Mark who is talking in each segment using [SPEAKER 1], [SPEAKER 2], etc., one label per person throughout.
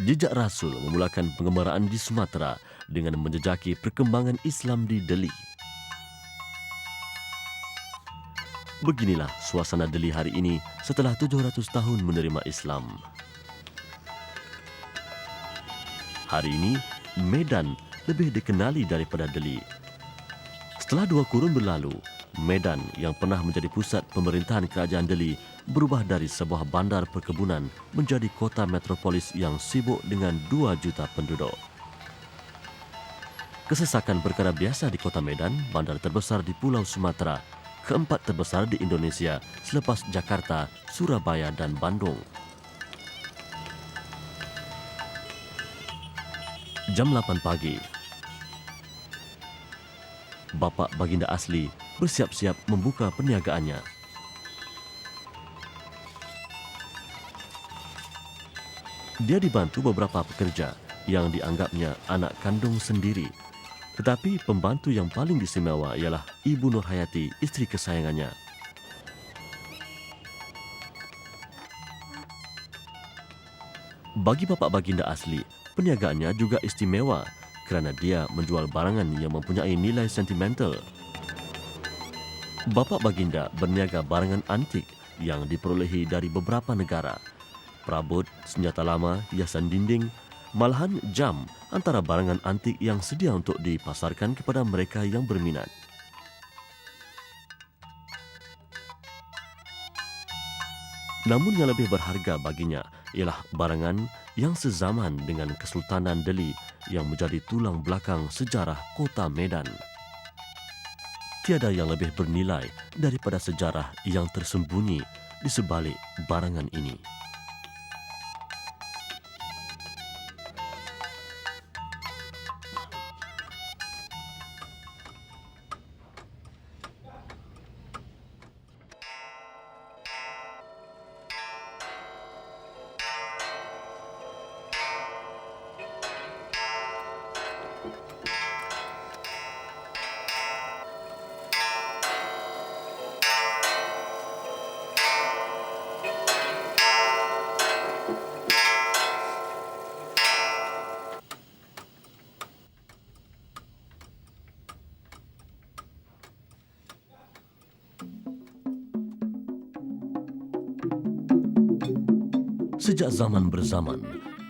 [SPEAKER 1] Jejak Rasul memulakan pengembaraan di Sumatera dengan menjejaki perkembangan Islam di Deli. Beginilah suasana Deli hari ini setelah 700 tahun menerima Islam. Hari ini, Medan lebih dikenali daripada Deli. Setelah 2 kurun berlalu, Medan yang pernah menjadi pusat pemerintahan kerajaan Deli berubah dari sebuah bandar perkebunan menjadi kota metropolis yang sibuk dengan 2 juta penduduk. Kesesakan perkara biasa di kota Medan, bandar terbesar di Pulau Sumatera, keempat terbesar di Indonesia selepas Jakarta, Surabaya dan Bandung. Jam 8 pagi, Bapak Baginda Asli bersiap-siap membuka perniagaannya. Dia dibantu beberapa pekerja yang dianggapnya anak kandung sendiri. Tetapi pembantu yang paling istimewa ialah Ibu Nurhayati, istri kesayangannya. Bagi Bapak Baginda Asli, perniagaannya juga istimewa kerana dia menjual barangan yang mempunyai nilai sentimental. Bapak Baginda berniaga barangan antik yang diperolehi dari beberapa negara. Perabot, senjata lama, hiasan dinding, malahan jam antara barangan antik yang sedia untuk dipasarkan kepada mereka yang berminat. Namun yang lebih berharga baginya ialah barangan yang sezaman dengan Kesultanan Deli yang menjadi tulang belakang sejarah kota Medan. Tiada yang lebih bernilai daripada sejarah yang tersembunyi di sebalik barangan ini. Sejak zaman berzaman,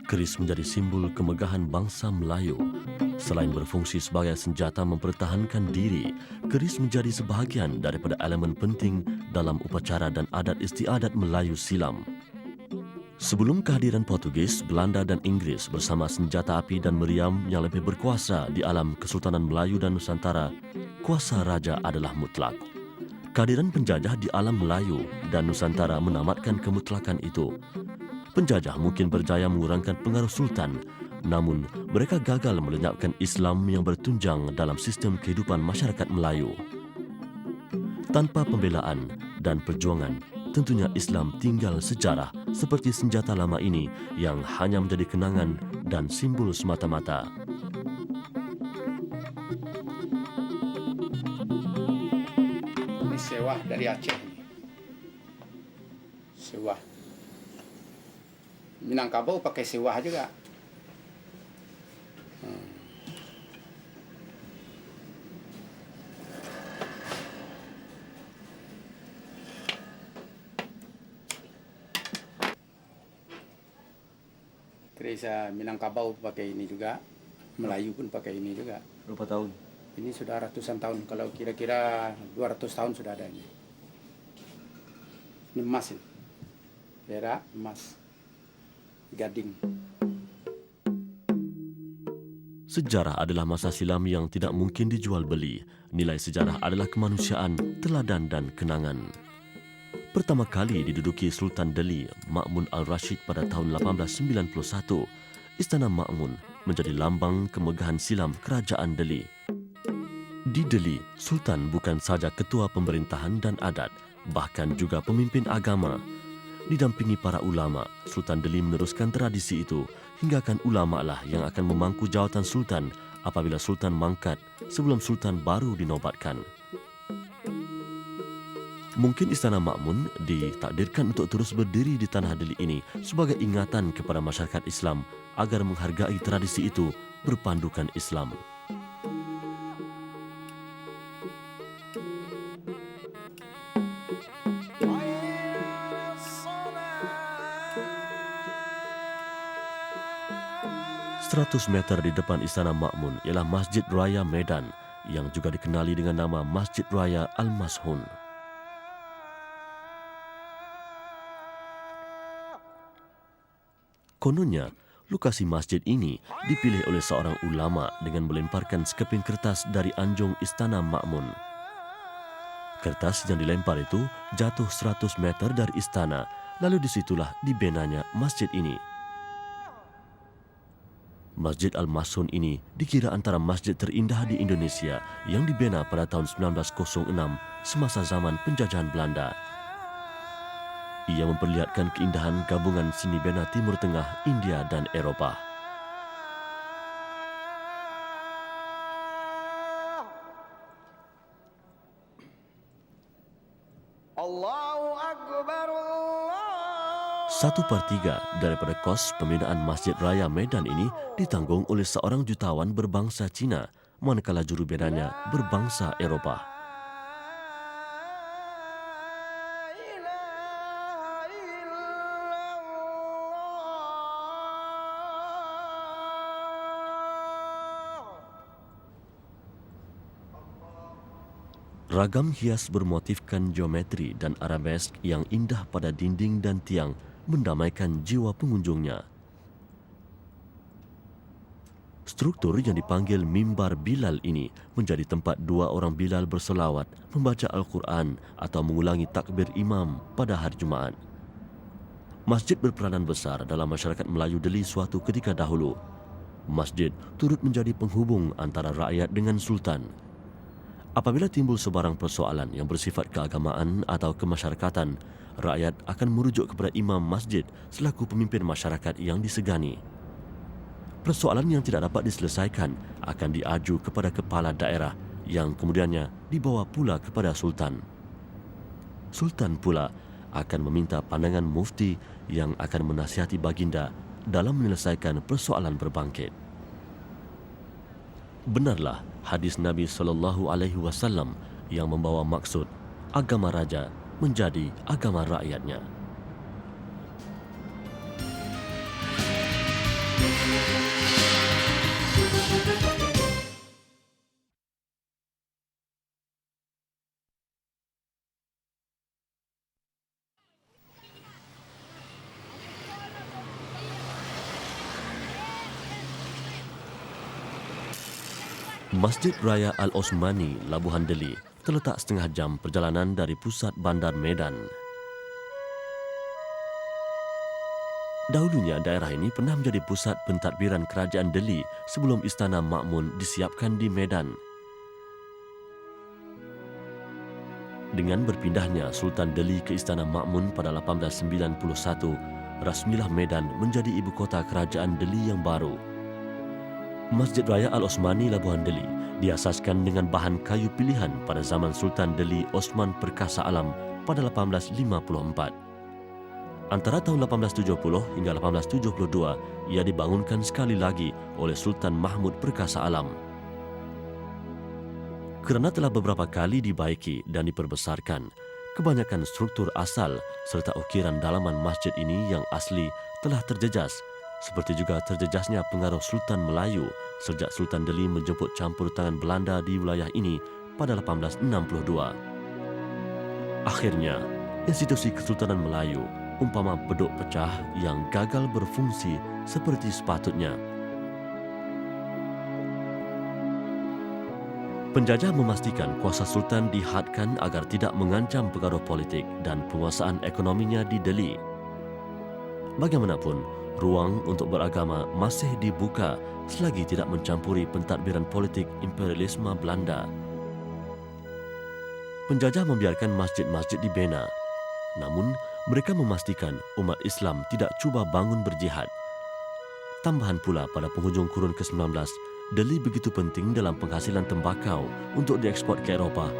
[SPEAKER 1] keris menjadi simbol kemegahan bangsa Melayu. Selain berfungsi sebagai senjata mempertahankan diri, keris menjadi sebahagian daripada elemen penting dalam upacara dan adat istiadat Melayu silam. Sebelum kehadiran Portugis, Belanda dan Inggris bersama senjata api dan meriam yang lebih berkuasa di alam Kesultanan Melayu dan Nusantara, kuasa raja adalah mutlak. Kehadiran penjajah di alam Melayu dan Nusantara menamatkan kemutlakan itu. Penjajah mungkin berjaya mengurangkan pengaruh sultan, namun mereka gagal melenyapkan Islam yang bertunjang dalam sistem kehidupan masyarakat Melayu. Tanpa pembelaan dan perjuangan, tentunya Islam tinggal sejarah seperti senjata lama ini yang hanya menjadi kenangan dan simbol semata-mata.
[SPEAKER 2] Ini sewah dari Aceh. Sewah. Minangkabau pakai sewah juga. Terus Minangkabau pakai ini juga, Melayu pun pakai ini juga.
[SPEAKER 3] Berapa tahun?
[SPEAKER 2] Ini sudah ratusan tahun, kalau kira-kira 200 tahun sudah ada ini. Ini emas ini. Perak, emas. Gading.
[SPEAKER 1] Sejarah adalah masa silam yang tidak mungkin dijual beli. Nilai sejarah adalah kemanusiaan, teladan dan kenangan. Pertama kali diduduki Sultan Deli, Ma'mun Al-Rashid pada tahun 1891, Istana Ma'mun menjadi lambang kemegahan silam Kerajaan Deli. Di Deli, Sultan bukan saja ketua pemerintahan dan adat, bahkan juga pemimpin agama. Didampingi para ulama, Sultan Deli meneruskan tradisi itu hinggakan ulama lah yang akan memangku jawatan Sultan apabila Sultan mangkat sebelum Sultan baru dinobatkan. Mungkin Istana Makmun ditakdirkan untuk terus berdiri di tanah Delhi ini sebagai ingatan kepada masyarakat Islam agar menghargai tradisi itu berpandukan Islam. Seratus meter di depan Istana Makmun ialah Masjid Raya Medan yang juga dikenali dengan nama Masjid Raya Al-Mashun. Kononnya, lokasi masjid ini dipilih oleh seorang ulama dengan melemparkan sekeping kertas dari anjung Istana Makmun. Kertas yang dilempar itu jatuh 100 meter dari istana, lalu disitulah dibenanya masjid ini. Masjid Al-Mashun ini dikira antara masjid terindah di Indonesia yang dibina pada tahun 1906 semasa zaman penjajahan Belanda. Ia memperlihatkan keindahan gabungan seni bina Timur Tengah, India dan Eropah.
[SPEAKER 3] Allahu Akbar, Allah.
[SPEAKER 1] 1/3 daripada kos pembinaan Masjid Raya Medan ini ditanggung oleh seorang jutawan berbangsa Cina, manakala juru binanya berbangsa Eropah. Ragam hias bermotifkan geometri dan arabesk yang indah pada dinding dan tiang mendamaikan jiwa pengunjungnya. Struktur yang dipanggil mimbar Bilal ini menjadi tempat dua orang Bilal bersolawat, membaca Al-Quran atau mengulangi takbir imam pada hari Jumaat. Masjid berperanan besar dalam masyarakat Melayu Delhi suatu ketika dahulu. Masjid turut menjadi penghubung antara rakyat dengan sultan. Apabila timbul sebarang persoalan yang bersifat keagamaan atau kemasyarakatan, rakyat akan merujuk kepada imam masjid selaku pemimpin masyarakat yang disegani. Persoalan yang tidak dapat diselesaikan akan diaju kepada kepala daerah yang kemudiannya dibawa pula kepada sultan. Sultan pula akan meminta pandangan mufti yang akan menasihati baginda dalam menyelesaikan persoalan berbangkit. Benarlah hadis Nabi SAW yang membawa maksud agama raja menjadi agama rakyatnya. Masjid Raya Al-Osmani, Labuhan Delhi, terletak setengah jam perjalanan dari pusat bandar Medan. Dahulunya daerah ini pernah menjadi pusat pentadbiran kerajaan Delhi sebelum Istana Makmun disiapkan di Medan. Dengan berpindahnya Sultan Delhi ke Istana Makmun pada 1891, rasmilah Medan menjadi ibu kota kerajaan Delhi yang baru. Masjid Raya Al-Osmani Labuhan Delhi diasaskan dengan bahan kayu pilihan pada zaman Sultan Delhi Osman Perkasa Alam pada 1854. Antara tahun 1870 hingga 1872, ia dibangunkan sekali lagi oleh Sultan Mahmud Perkasa Alam. Kerana telah beberapa kali dibaiki dan diperbesarkan, kebanyakan struktur asal serta ukiran dalaman masjid ini yang asli telah terjejas, seperti juga terjejasnya pengaruh Sultan Melayu sejak Sultan Delhi menjemput campur tangan Belanda di wilayah ini pada 1862. Akhirnya, institusi Kesultanan Melayu umpama beduk pecah yang gagal berfungsi seperti sepatutnya. Penjajah memastikan kuasa Sultan dihadkan agar tidak mengancam pengaruh politik dan penguasaan ekonominya di Delhi. Bagaimanapun, ruang untuk beragama masih dibuka selagi tidak mencampuri pentadbiran politik imperialisme Belanda. Penjajah membiarkan masjid-masjid dibina, namun mereka memastikan umat Islam tidak cuba bangun berjihad. Tambahan pula pada penghujung kurun ke-19, Delhi begitu penting dalam penghasilan tembakau untuk diekspor ke Eropah,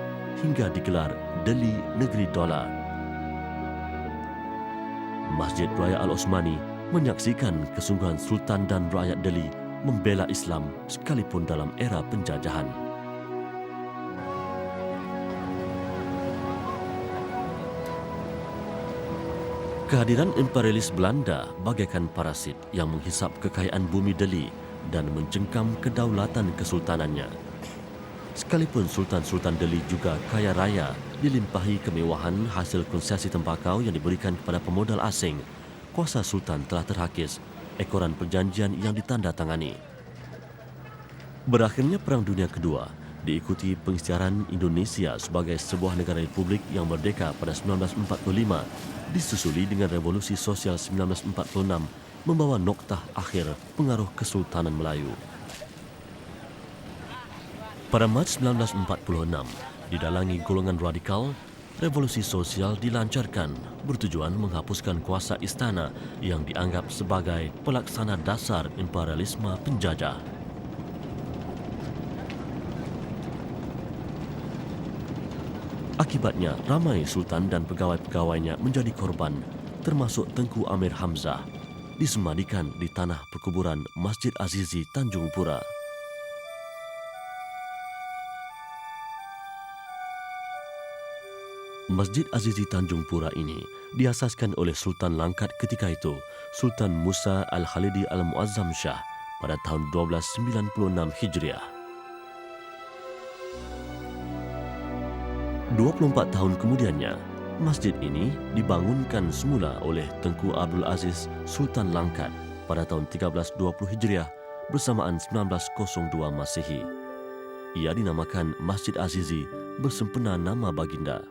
[SPEAKER 1] hingga digelar Deli Negeri Dola. Masjid Raya Al-Osmani menyaksikan kesungguhan Sultan dan rakyat Delhi membela Islam sekalipun dalam era penjajahan. Kehadiran imperialis Belanda bagaikan parasit yang menghisap kekayaan bumi Delhi dan mencengkam kedaulatan kesultanannya. Sekalipun Sultan-Sultan Delhi juga kaya raya, dilimpahi kemewahan hasil konsesi tembakau yang diberikan kepada pemodal asing, kuasa Sultan telah terhakis ekoran perjanjian yang ditandatangani. Berakhirnya Perang Dunia Kedua diikuti pengisytiharan Indonesia sebagai sebuah negara republik yang merdeka pada 1945, disusuli dengan Revolusi Sosial 1946 membawa noktah akhir pengaruh Kesultanan Melayu. Pada Mac 1946, didalangi golongan radikal, revolusi sosial dilancarkan bertujuan menghapuskan kuasa istana yang dianggap sebagai pelaksana dasar imperialisme penjajah. Akibatnya, ramai sultan dan pegawai-pegawainya menjadi korban, termasuk Tengku Amir Hamzah, disemadikan di tanah perkuburan Masjid Azizi Tanjung Pura. Masjid Azizi Tanjung Pura ini diasaskan oleh Sultan Langkat ketika itu, Sultan Musa Al-Khalidi Al-Muazzam Shah pada tahun 1296 Hijriah. 24 tahun kemudiannya, masjid ini dibangunkan semula oleh Tengku Abdul Aziz Sultan Langkat pada tahun 1320 Hijriah bersamaan 1902 Masehi. Ia dinamakan Masjid Azizi bersempena nama baginda.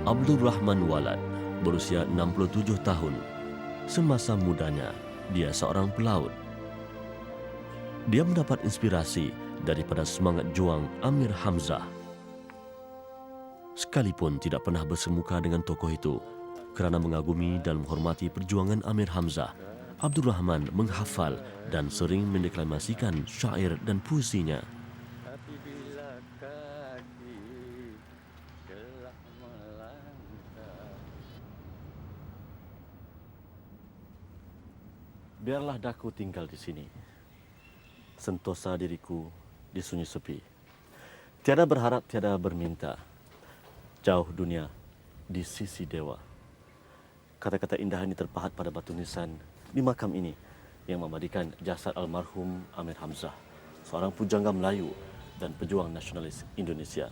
[SPEAKER 1] Abdul Rahman Walad berusia 67 tahun. Semasa mudanya, dia seorang pelaut. Dia mendapat inspirasi daripada semangat juang Amir Hamzah. Sekalipun tidak pernah bersemuka dengan tokoh itu, kerana mengagumi dan menghormati perjuangan Amir Hamzah, Abdul Rahman menghafal dan sering mendeklamasikan syair dan puisinya. Biarlah daku tinggal di sini, sentosa diriku di sunyi sepi. Tiada berharap, tiada berminta, jauh dunia di sisi dewa. Kata-kata indah ini terpahat pada batu nisan di makam ini yang memandikan jasad almarhum Amir Hamzah, seorang pujangga Melayu dan pejuang nasionalis Indonesia.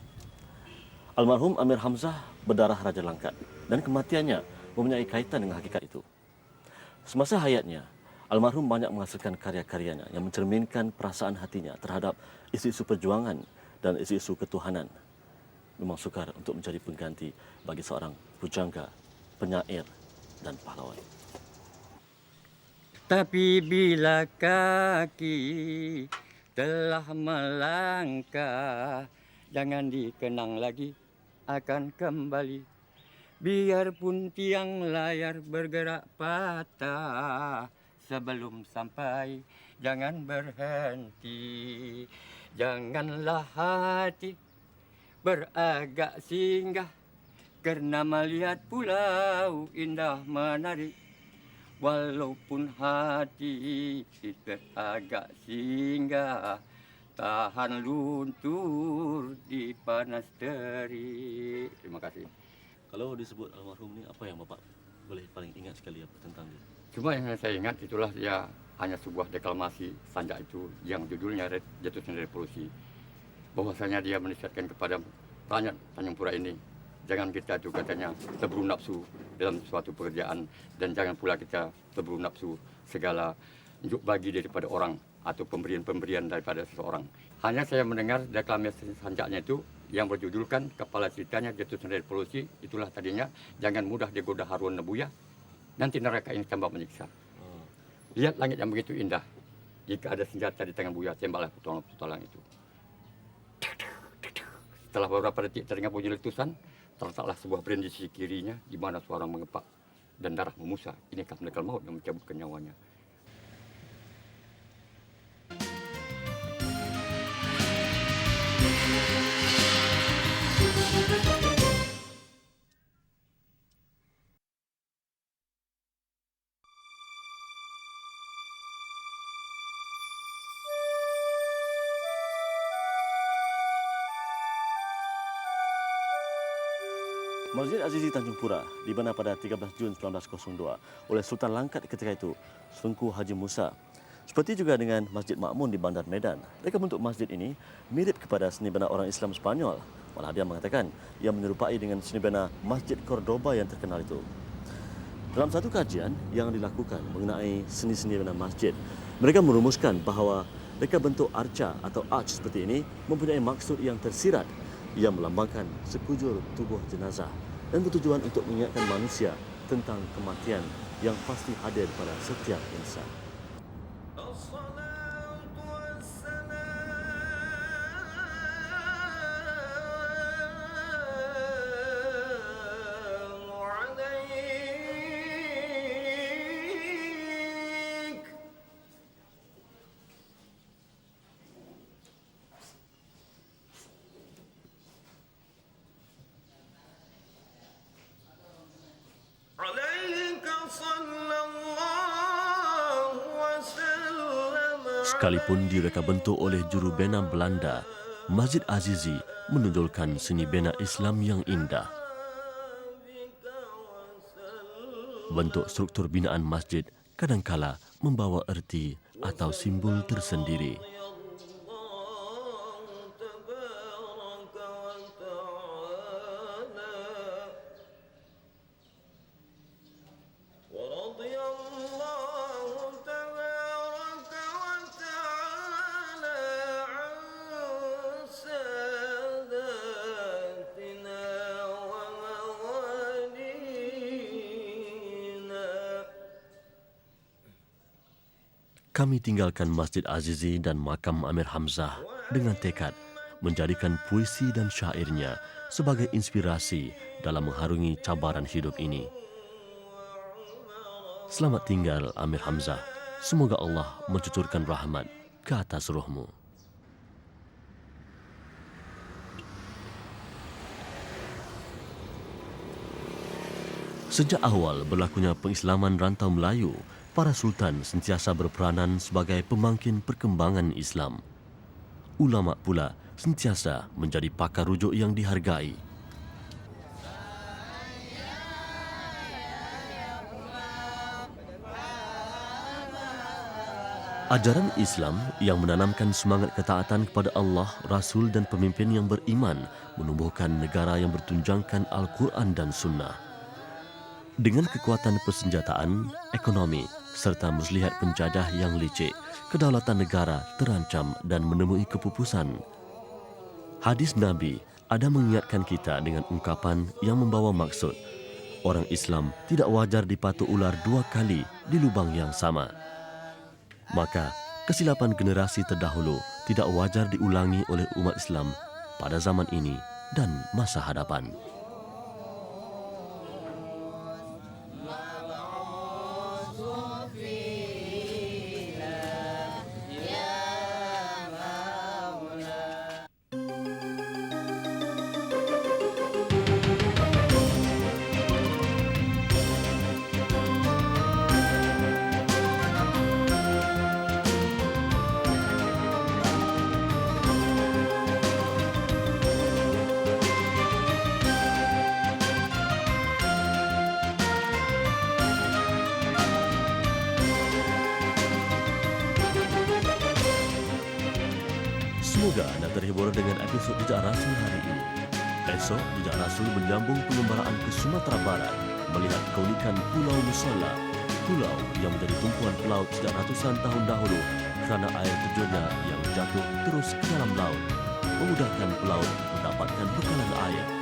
[SPEAKER 1] Almarhum Amir Hamzah berdarah Raja Langkat dan kematiannya mempunyai kaitan dengan hakikat itu. Semasa hayatnya, almarhum banyak menghasilkan karya-karyanya yang mencerminkan perasaan hatinya terhadap isu-isu perjuangan dan isu-isu ketuhanan. Memang sukar untuk menjadi pengganti bagi seorang pujangga, penyair dan pahlawan.
[SPEAKER 4] Tapi bila kaki telah melangkah, jangan dikenang lagi, akan kembali. Biarpun tiang layar bergerak patah, sebelum sampai jangan berhenti. Janganlah hati beragak singgah, kerana melihat pulau indah menarik. Walaupun hati beragak singgah, tahan luntur di panas terik. Terima kasih.
[SPEAKER 1] Kalau disebut almarhum ini, apa yang Bapak boleh paling ingat sekali tentang dia?
[SPEAKER 4] Cuma yang saya ingat itulah dia hanya sebuah deklamasi sanjak itu yang judulnya Jatuhnya Revolusi. Bahwasanya dia menasihatkan kepada rakyat Tanjung Pura ini, jangan kita juga katanya terburu nafsu dalam suatu pekerjaan, dan jangan pula kita terburu nafsu segala unjuk bagi daripada orang atau pemberian-pemberian daripada seseorang. Hanya saya mendengar deklamasi sanjaknya itu yang berjudulkan kepala ceritanya Jatuhnya Revolusi, itulah tadinya, jangan mudah digoda haruan nebuya, nanti neraka ini tambah menyiksa. Lihat langit yang begitu indah, jika ada senjata di tangan Buya, tembaklah petualang itu. Setelah beberapa detik terdengar bunyi letusan, terletaklah sebuah brand di sisi kirinya, di mana suara mengepak dan darah memusa. Ini kan malaikat maut yang mencabutkan nyawanya.
[SPEAKER 1] Masjid Azizi Tanjung Pura dibina pada 13 Jun 1902 oleh Sultan Langkat ketika itu, Tunku Haji Musa. Seperti juga dengan Masjid Ma'mun di Bandar Medan. Reka bentuk masjid ini mirip kepada seni bina orang Islam Spanyol. Malah dia mengatakan ia menyerupai dengan seni bina Masjid Cordoba yang terkenal itu. Dalam satu kajian yang dilakukan mengenai seni-seni bina masjid, mereka merumuskan bahawa reka bentuk arca atau arch seperti ini mempunyai maksud yang tersirat. Ia melambangkan sekujur tubuh jenazah dan bertujuan untuk mengingatkan manusia tentang kematian yang pasti hadir pada setiap insan. Sekalipun direka bentuk oleh juru bina Belanda, Masjid Azizi menonjolkan seni bina Islam yang indah. Bentuk struktur binaan masjid kadangkala membawa erti atau simbol tersendiri. Kami tinggalkan Masjid Azizi dan makam Amir Hamzah dengan tekad menjadikan puisi dan syairnya sebagai inspirasi dalam mengharungi cabaran hidup ini. Selamat tinggal Amir Hamzah. Semoga Allah mencucurkan rahmat ke atas ruhmu. Sejak awal berlakunya pengislaman rantau Melayu, para sultan sentiasa berperanan sebagai pemangkin perkembangan Islam. Ulama pula sentiasa menjadi pakar rujuk yang dihargai. Ajaran Islam yang menanamkan semangat ketaatan kepada Allah, Rasul dan pemimpin yang beriman menumbuhkan negara yang bertunjangkan Al-Quran dan Sunnah. Dengan kekuatan persenjataan, ekonomi serta muslihat penjajah yang licik, kedaulatan negara terancam dan menemui kepupusan. Hadis Nabi ada mengingatkan kita dengan ungkapan yang membawa maksud, orang Islam tidak wajar dipatuk ular 2 kali di lubang yang sama. Maka, kesilapan generasi terdahulu tidak wajar diulangi oleh umat Islam pada zaman ini dan masa hadapan. Semoga anda terhibur dengan episod Jejak Rasul hari ini. Esok, Jejak Rasul menyambung pengembaraan ke Sumatera Barat, melihat keunikan Pulau Musalla, pulau yang menjadi tumpuan pelaut sejak ratusan tahun dahulu kerana air terjunnya yang jatuh terus ke dalam laut, memudahkan pelaut mendapatkan bekalan air.